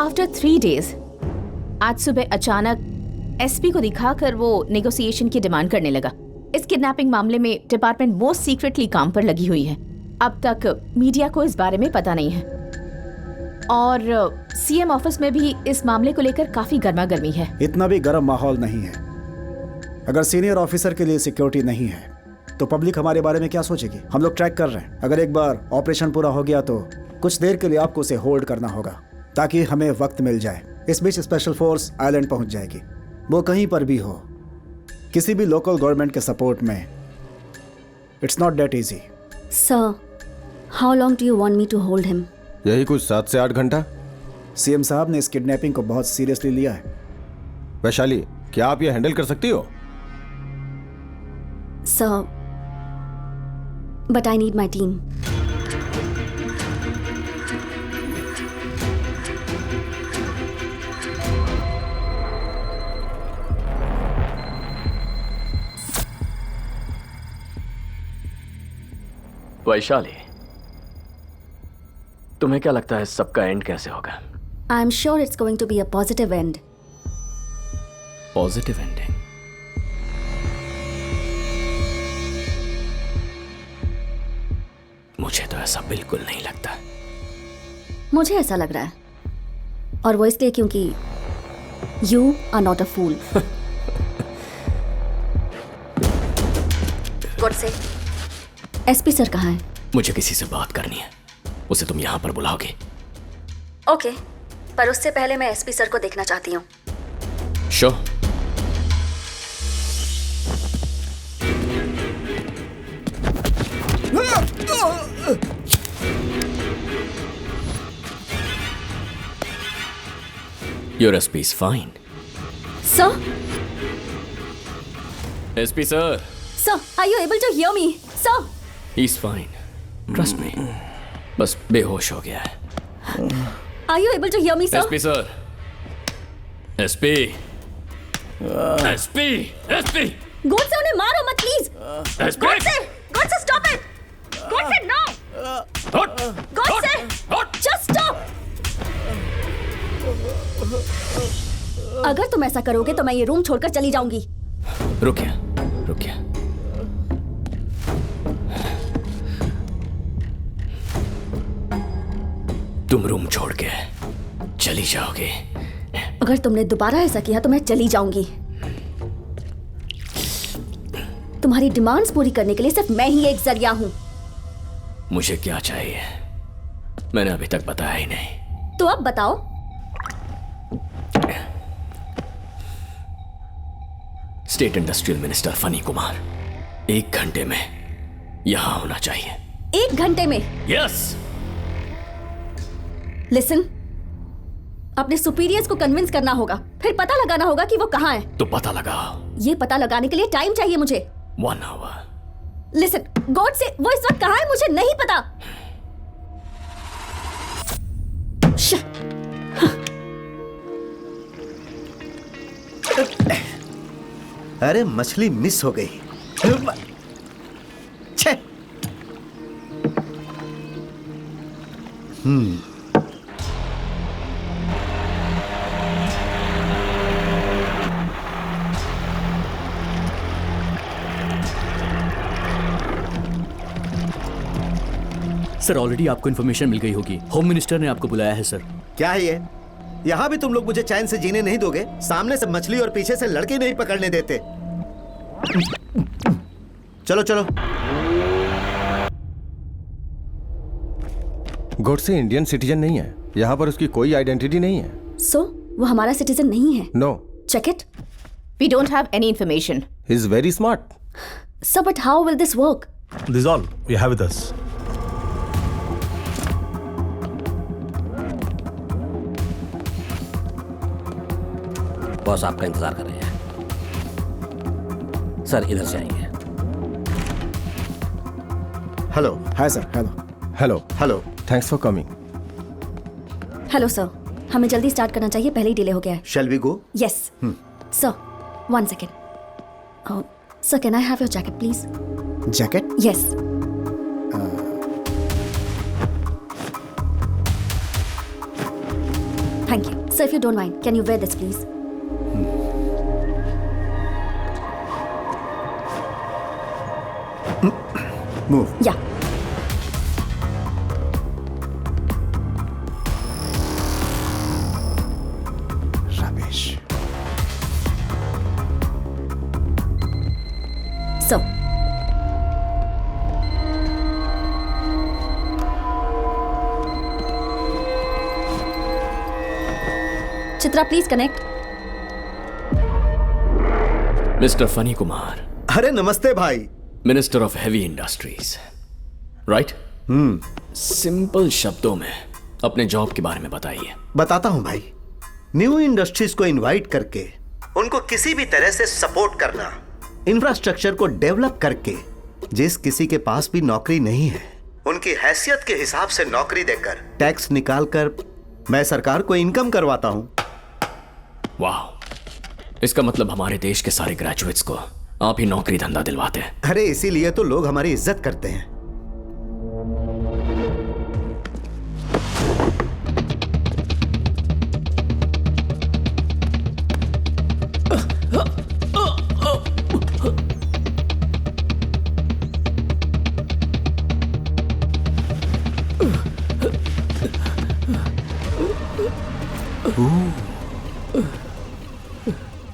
After 3 days आज सुबह अचानक एसपी को दिखाकर वो नेगोशिएशन की डिमांड करने लगा। इस किडनैपिंग मामले में डिपार्टमेंट मोस्ट सीक्रेटली काम पर लगी हुई है। अब तक मीडिया को इस बारे में पता नहीं है और सीएम ऑफिस में भी इस मामले को लेकर काफी गर्मा गर्मी है। इतना भी गर्म माहौल नहीं है। अगर सीनियर ऑफिसर के लिए सिक्योरिटी नहीं है तो पब्लिक हमारे बारे में क्या सोचेगी? हम लोग ट्रैक कर रहे हैं। अगर एक बार ऑपरेशन पूरा हो गया तो कुछ देर के लिए आपको उसे होल्ड करना होगा ताकि हमें वक्त मिल जाए। इस बीच स्पेशल फोर्स आइलैंड पहुंच जाएगी। वो कहीं पर भी हो, किसी भी लोकल गवर्नमेंट के सपोर्ट में। It's not that easy. Sir, how long do you want me to hold him? यही कुछ 7 से 8 घंटा। सीएम साहब ने इस किडनैपिंग को बहुत सीरियसली लिया है। वैशाली, क्या आप ये हैंडल कर सकती हो? Sir, but I need my team. Vaishali, तुम्हें क्या लगता है सबका एंड कैसे होगा? I am sure it's going to be a positive end. Positive ending? मुझे तो ऐसा बिल्कुल नहीं लगता। मुझे ऐसा लग रहा है, और वो इसलिए क्योंकि you are not a fool. Godse SP sir कहाँ है? मुझे किसी से बात करनी है। उसे तुम यहाँ पर बुलाओगे? ओके, पर उससे पहले मैं एसपी सर को देखना चाहती हूँ। Sure. Your SP is fine. Sir, SP sir. Sir, are you able to hear me? Sir, He's fine. Trust me. बस बेहोश हो गया है। are you able to hear me, sir? SP sir. SP. SP. SP. God से उन्हें मारो मत please. SP. God से स्टॉप इट। गॉड से नो। Hot. गॉड से Hot. Just stop. अगर तुम ऐसा करोगे तो मैं ये रूम छोड़कर चली जाऊंगी। रुकिए, रुकिए। तुम रूम छोड़ के चली जाओगे? अगर तुमने दोबारा ऐसा किया तो मैं चली जाऊंगी। तुम्हारी डिमांड्स पूरी करने के लिए सिर्फ मैं ही एक जरिया हूं। मुझे क्या चाहिए मैंने अभी तक बताया ही नहीं। तो अब बताओ। State industrial minister funny Kumar 1 घंटे में यहां होना चाहिए। 1 घंटे में? यस। लिसन, अपने सुपीरियर्स को कन्विंस करना होगा, फिर पता लगाना होगा कि वो कहाँ है। तो पता लगाओ। ये पता लगाने के लिए टाइम चाहिए मुझे। 1 hour। लिसन, गॉड से वो इस वक्त कहाँ है मुझे नहीं पता। अरे मछली मिस हो गई। छे। सर, ऑलरेडी आपको इन्फॉर्मेशन मिल गई होगी। होम मिनिस्टर ने आपको बुलाया है सर। क्या है ये? यहाँ भी तुम लोग मुझे चैन से जीने नहीं दोगे? सामने से मछली और पीछे से लड़के नहीं पकड़ने देते। चलो चलो। गोडसे इंडियन सिटीजन नहीं है। यहाँ पर उसकी कोई आइडेंटिटी नहीं है। सो वो हमारा सिटीजन नहीं है? No. Check it. We don't have any information. He is very smart. Sir, but how will this work? This is all we have with us. Boss आपका इंतजार कर रहे हैं। सर, इधर से आएंगे। Hello. Hi sir. Hello. Hello. Hello. Thanks for coming. Hello sir, हमें जल्दी स्टार्ट करना चाहिए, पहले ही डिले हो गया है। Shall we go? Yes sir, 1 second. Sir, can I have your jacket, please? Jacket? Yes. Thank you. Sir, if you don't mind, can you wear this, please? Move. Yeah. Ramesh. So, Chitra, please connect. Mister Phani Kumar, अरे नमस्ते भाई। Minister of heavy industries, right? Simple शब्दों में अपने job के बारे में बताइए। बताता हूं भाई। न्यू इंडस्ट्रीज को इनवाइट करके उनको किसी भी तरह से सपोर्ट करना, इंफ्रास्ट्रक्चर को डेवलप करके जिस किसी के पास भी नौकरी नहीं है उनकी हैसियत के हिसाब से नौकरी देकर टैक्स निकाल कर मैं सरकार को इनकम करवाता हूं। वाह, इसका मतलब हमारे देश के सारे ग्रेजुएट्स को आप ही नौकरी धंधा दिलवाते हैं। अरे इसीलिए तो लोग हमारी इज्जत करते हैं।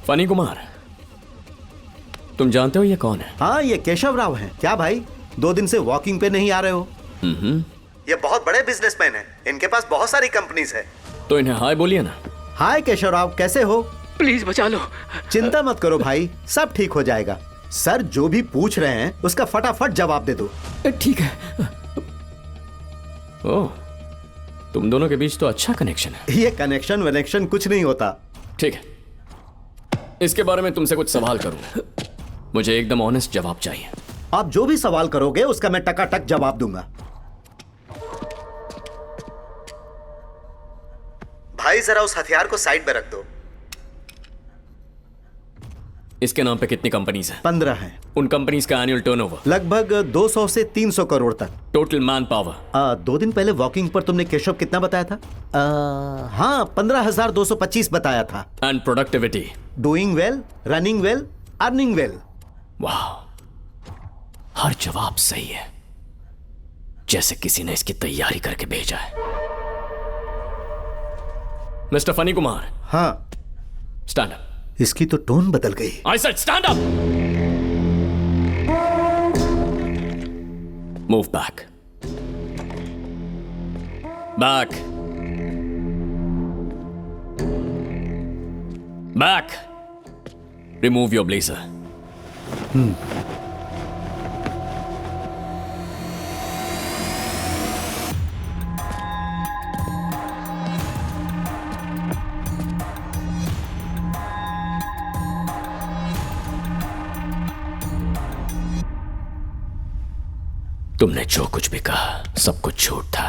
फनी कुमार, तुम जानते हो ये कौन है? हाँ, ये केशव राव हैं। क्या भाई, 2 दिन से वॉकिंग पे नहीं आ रहे हो? ये बहुत बड़े बिजनेसमैन हैं। इनके पास बहुत सारी कंपनीज है। तो इन्हें हाय बोलिए ना। हाय केशव राव, कैसे हो? प्लीज बचा लो। चिंता मत करो भाई, सब ठीक हो जाएगा। सर जो भी पूछ रहे हैं उसका फटाफट जवाब दे दो। ठीक है। ओह, तुम दोनों के बीच तो अच्छा कनेक्शन है। ये कनेक्शन वनेक्शन कुछ नहीं होता। ठीक है, इसके बारे में तुमसे कुछ सवाल करूंगा। मुझे एकदम ऑनेस्ट जवाब चाहिए। आप जो भी सवाल करोगे उसका मैं टकाटक जवाब दूंगा। भाई जरा उस हथियार को साइड में रख दो। इसके नाम पे कितनी कंपनीज हैं? 15 हैं। उन कंपनीज का एनुअल टर्नओवर? लगभग 200 से 300 करोड़ तक। Total man power? 2 दिन पहले वॉकिंग पर तुमने केशव कितना बताया था? हाँ, 15,225 बताया था। And productivity? Doing well, running well, earning well. वाह, हर जवाब सही है, जैसे किसी ने इसकी तैयारी करके भेजा है। मिस्टर फनी कुमार। हाँ। Stand up. इसकी तो टोन बदल गई। I said stand up. Move back. Back. Back. Remove your blazer. तुमने जो कुछ भी कहा सब कुछ झूठ था।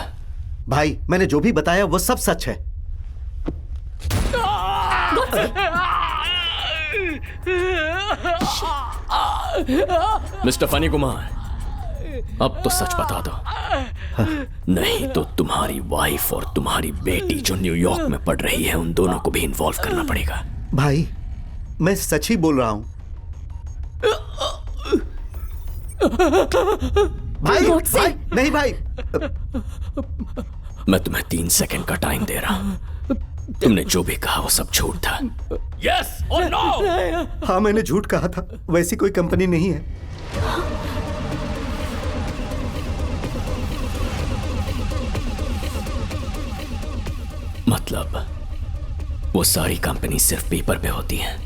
भाई, मैंने जो भी बताया वो सब सच है। मिस्टर फनी कुमार, अब तो सच बता दो। नहीं तो तुम्हारी वाइफ और तुम्हारी बेटी जो न्यूयॉर्क में पढ़ रही है उन दोनों को भी इन्वॉल्व करना पड़ेगा। भाई, मैं सच ही बोल रहा हूं। भाई, भाई, नहीं भाई। मैं तुम्हें 3 सेकंड का टाइम दे रहा हूं। तुमने जो भी कहा वो सब झूठ था। यस और नो? हाँ, मैंने झूठ कहा था। वैसी कोई कंपनी नहीं है। मतलब वो सारी कंपनी सिर्फ पेपर पे होती हैं,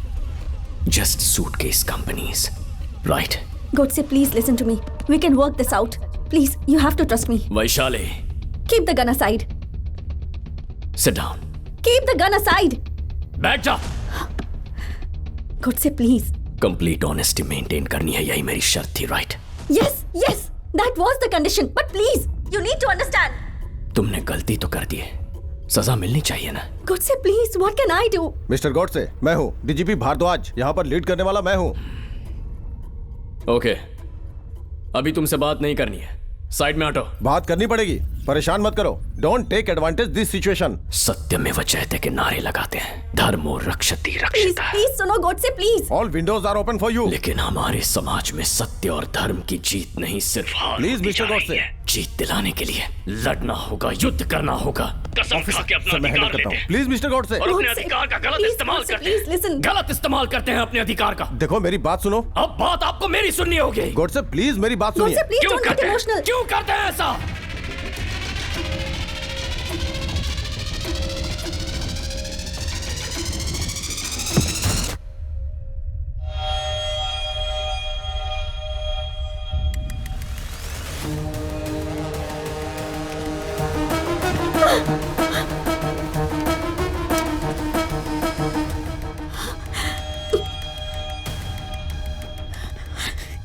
just suitcase companies, right? Godse, please listen to me. We can work this out. Please, you have to trust me. Vaishali, Keep the gun aside. sit down. Keep the gun aside. बैठ जा। Godse, please. Complete honesty maintain करनी है, यही मेरी शर्त थी, right? Yes, yes. That was the condition. But please, you need to understand. तुमने गलती तो कर दी है, सजा मिलनी चाहिए ना? Godse, please, what can I do? Mister Godse, मैं हूँ डीजीपी भारद्वाज, यहाँ पर लीड करने वाला मैं हूँ। ओके, अभी तुमसे बात नहीं करनी है। साइड में हटो। बात करनी पड़ेगी, परेशान मत करो। Don't take advantage this situation. सत्यमेव जयते के नारे लगाते हैं, धर्मो रक्षति प्लीज रक्षिता। प्लीज सुनो Godse please. All windows are open for you. लेकिन हमारे समाज में सत्य और धर्म की जीत नहीं, सिर्फ हार Please, होती Mr. जा रही Godse. है। जीत दिलाने के लिए लड़ना होगा, युद्ध करना होगा। कसम खा के अपना सर मैं हैंडल अधिकार करता लेते हूँ। हैं प्लीज मिस्टर गॉड से। और अपने Godse, अधिकार का गलत please, इस्तेमाल Godse, करते please, हैं। listen. गलत इस्तेमाल करते हैं अपने अधिकार का। देखो मेरी बात सुनो। अब बात आपको मेरी सुननी होगी। गॉड से प्लीज मेरी बात गॉडसे सुनिए। प्लीज क्यों डोंट गेट करते हैं? इमोशनल। क्यों करते हैं ऐसा?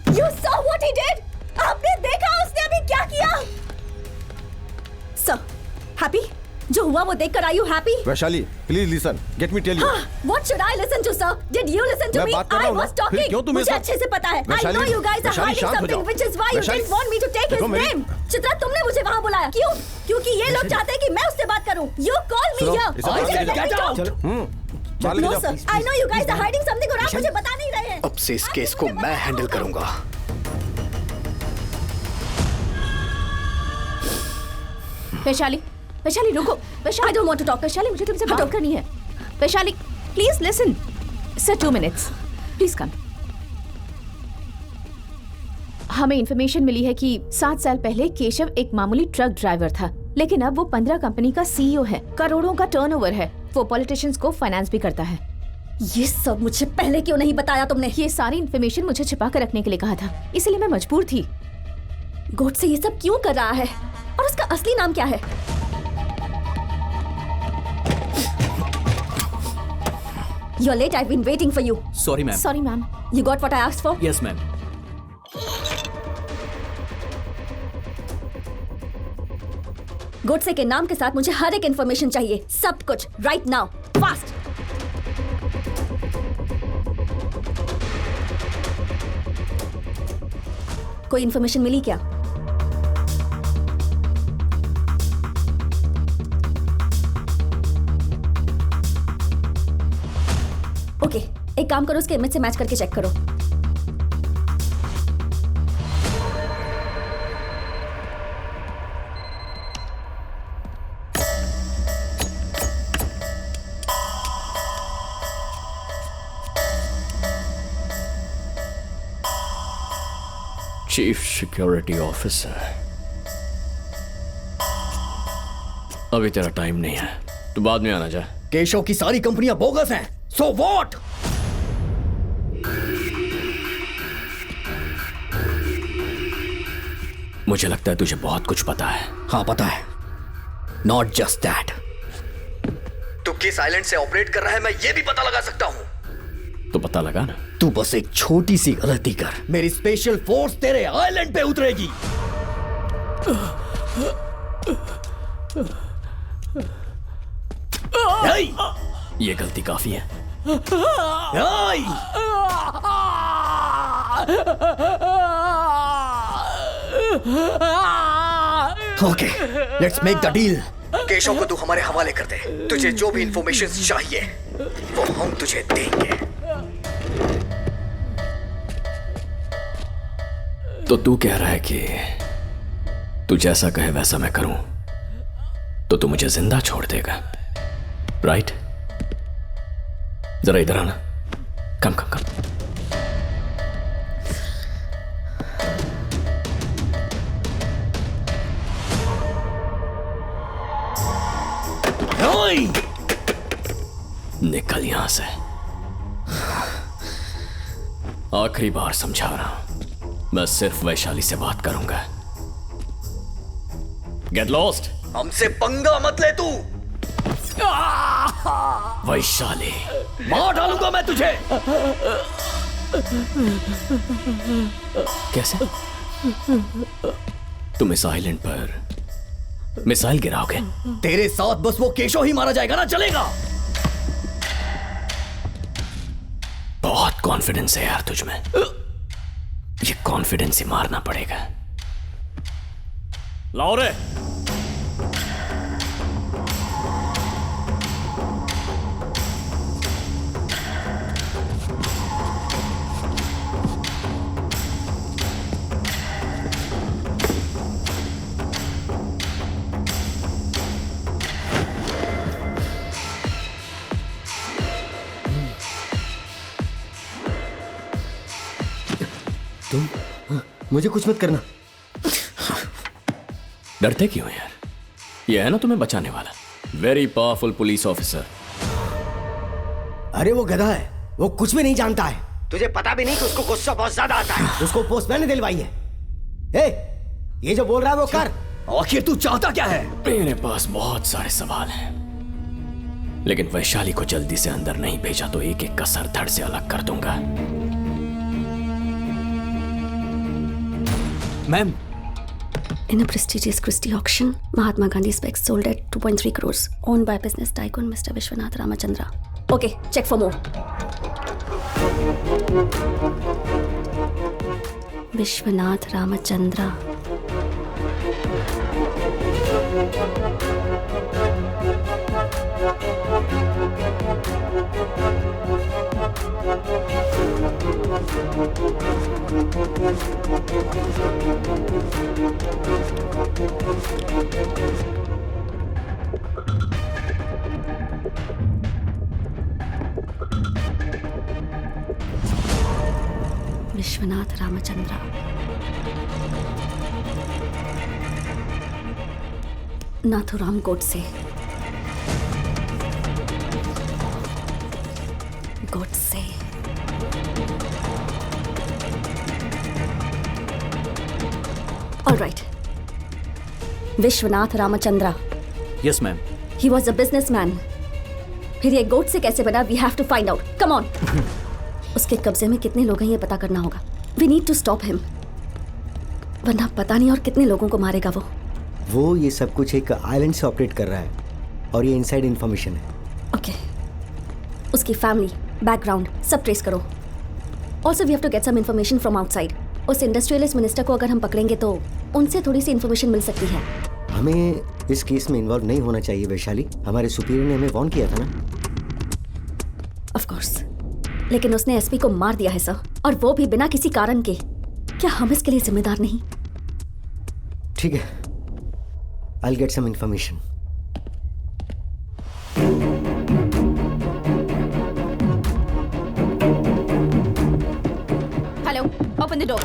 You saw what he did? आपने देखा उसने अभी क्या किया? Sir, happy? जो हुआ वो देखकर are you happy? Vaishali please listen, get me tell you. What should I listen to, sir? Did you listen to मैं me? बात कर रहा I हूँ ना। was फिर talking. क्यों तुम मुझे ऐसा- अच्छे से पता है. I Vaishali, know you guys are Vaishali, hiding शांत हो something, जाओ। which is why you Vaishali, didn't want me to take his देखो मेरी- name. चित्रा, तुमने मुझे वहाँ बुलाया. क्यों? क्योंकि ये लोग चाहते हैं कि मैं उससे बात करूँ. You called me सुनो, here. इसे बाहर Just लेके let me जाओ। talk. बाहर लेके No, जाओ। sir. I know you guys are hiding something और आप मुझे बता नहीं रहे हैं. अब से इस केस को मैं हैंडल करूंगा। वैशाली, वैशाली रुको। Vaishali, I don't want to talk. Vaishali मुझे तुमसे बात करनी है। Vaishali please listen. Sir 2 minutes please come. हमें इंफॉर्मेशन मिली है कि 7 साल पहले केशव एक मामूली ट्रक ड्राइवर था, लेकिन अब वो 15 कंपनी का सीईओ है। करोड़ों का टर्नओवर है। वो पॉलिटिशियंस को फाइनेंस भी करता है। ये सब मुझे पहले क्यों नहीं बताया तुमने? ये सारी इंफॉर्मेशन मुझे छिपा कर रखने के लिए कहा था, इसलिए मैं मजबूर थी। गॉडसे ये सब क्यों कर रहा है? और उसका असली नाम क्या है? You're late. I've been waiting for you. Sorry ma'am. Sorry ma'am. You got what I asked for? Yes ma'am. Godse के नाम के साथ मुझे हर एक इंफॉर्मेशन चाहिए, सब कुछ, राइट नाउ, फास्ट। कोई इंफॉर्मेशन मिली क्या? ओके, एक काम करो, उसके इमेज से मैच करके चेक करो। Chief security officer. अभी तेरा टाइम नहीं है, तू बाद में आना जा। केशव की सारी कंपनियां बोगस हैं, सो व्हाट? मुझे लगता है तुझे बहुत कुछ पता है। हाँ पता है। नॉट जस्ट दैट, तू किस आइलैंड से ऑपरेट कर रहा है मैं ये भी पता लगा सकता हूँ। तो पता लगा ना। तू बस एक छोटी सी गलती कर, मेरी स्पेशल फोर्स तेरे आइलैंड पे उतरेगी। ये गलती काफी है। Okay, let's make the deal. Keshav को तू हमारे हवाले कर दे। तुझे जो भी इंफॉर्मेशन चाहिए वो हम तुझे देंगे। तो तू कह रहा है कि तू जैसा कहे वैसा मैं करूं तो तू मुझे जिंदा छोड़ देगा, राइट? जरा इधर आना। कम कम कम। निकल यहां से। आखिरी बार समझा रहा हूं, मैं सिर्फ वैशाली से बात करूंगा। Get lost. हमसे पंगा मत ले तू। वैशाली मार डालूंगा मैं तुझे। कैसे? तुम इस आइलैंड पर मिसाइल गिराओगे? तेरे साथ बस वो केशव ही मारा जाएगा ना, चलेगा? बहुत कॉन्फिडेंस है यार तुझ में। ये कॉन्फिडेंस ही मारना पड़ेगा। लाओ रे। तुम मुझे कुछ मत करना। डरते क्यों यार? ये है ना तुम्हें बचाने वाला, वेरी पावरफुल पुलिस ऑफिसर। अरे वो गधा है, वो कुछ भी नहीं जानता है। तुझे पता भी नहीं कि उसको गुस्सा बहुत ज्यादा आता है। उसको पोस्टमैन ने दिलवाई है। ये जो बोल रहा है वो कर। आखिर तू चाहता क्या है? मेरे पास बहुत सारे सवाल हैं, लेकिन वैशाली को जल्दी से अंदर नहीं भेजा तो एक एक का सर धड़ से अलग कर दूंगा। Ma'am, In a prestigious Christie auction, Mahatma Gandhi specs sold at 2.3 crores, owned by business tycoon Mr. Vishwanath Ramachandra. Okay, check for more. Vishwanath Ramachandra. Vishwanath Ramachandra. Nathuram Godse. Godse. All right. Vishwanath Ramachandra. Yes ma'am. He was a businessman. फिर ये गोट से कैसे बना? We have to find out. Come on. उसके कब्जे में कितने लोग हैं ये पता करना होगा. We need to stop him. वरना पता नहीं और कितने लोगों को मारेगा वो. वो ये सब कुछ एक आइलैंड से ऑपरेट कर रहा है और ये इनसाइड इन्फॉर्मेशन है। Okay. उसकी फैमिली, बैकग्राउंड सब ट्रेस करो. Also we have to get some information from outside. उस इंडस्ट्रियलिस्ट मिनिस्टर को अगर हम पकड़ेंगे तो उनसे थोड़ी सी इन्फॉर्मेशन मिल सकती है. हमें इस केस में इन्वॉल्व नहीं होना चाहिए वैशाली। हमारे सुपीरियर ने हमें वार्न किया था ना। Of course. लेकिन उसने एसपी को मार दिया है सर, और वो भी बिना किसी कारण के. क्या हम इसके लिए जिम्मेदार नहीं? ठीक है, I'll get some information. Hello, open the door.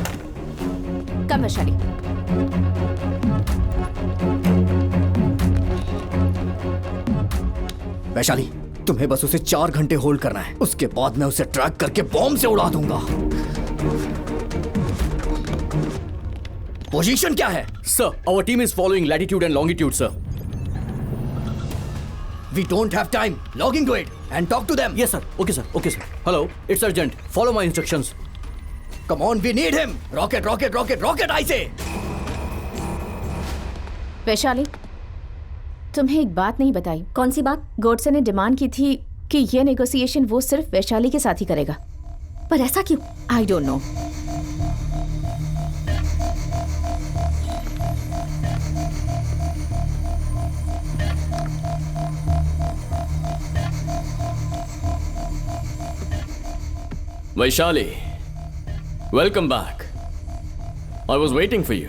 Come, Vaishali. Vaishali, तुम्हें बस उसे 4 घंटे होल्ड करना है। उसके बाद मैं उसे ट्रैक करके बॉम्ब से उड़ा दूंगा। पोजीशन क्या है? Sir, our team is following latitude and longitude sir. We don't have time. Log into it and talk to them. Yes sir. Okay sir. Okay sir. Hello, it's urgent. Follow my instructions. Come on, we need him. Rocket, rocket, rocket, rocket, I say. Vaishali, तुम्हें एक बात नहीं बताई. कौन सी बात? गोडसे ने demand की थी कि ये नेगोशिएशन वो सिर्फ वैशाली के साथ ही करेगा. पर ऐसा क्यों? I don't know. Vaishali, welcome back. I was waiting for you.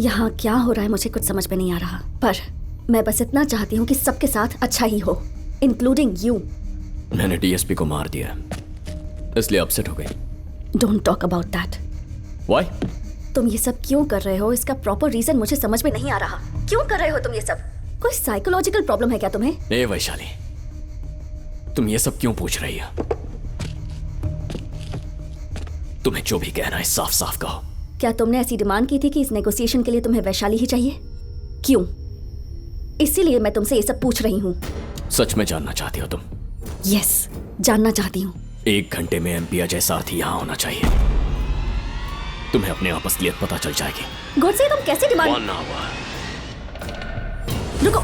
यहाँ क्या हो रहा है मुझे कुछ समझ में नहीं आ रहा, पर मैं बस इतना चाहती हूँ कि सबके साथ अच्छा ही हो, इंक्लूडिंग यू. मैंने डीएसपी को मार दिया, इसलिए अपसेट हो गई. Don't talk about that. Why? तुम ये सब क्यों कर रहे हो? इसका प्रॉपर रीजन मुझे समझ में नहीं आ रहा. क्यों कर रहे हो तुम ये सब? कोई साइकोलॉजिकल प्रॉब्लम है क्या तुम्हें? ए वैशाली, तुम ये सब क्यों पूछ रही हो? तुम्हें जो भी कहना है साफ साफ कहो. क्या तुमने ऐसी डिमांड की थी कि इस नेगोशिएशन के लिए तुम्हें वैशाली ही चाहिए? क्यों? इसीलिए मैं तुमसे ये सब पूछ रही हूँ. सच में जानना चाहती हो तुम? यस, जानना चाहती हूँ. 1 घंटे में एमपी अजय सारथी यहाँ होना चाहिए. तुम्हें अपने आप असलियत पता चल जाएगी. गोडसे, तुम कैसे डिमांड? 1 hour. रुको.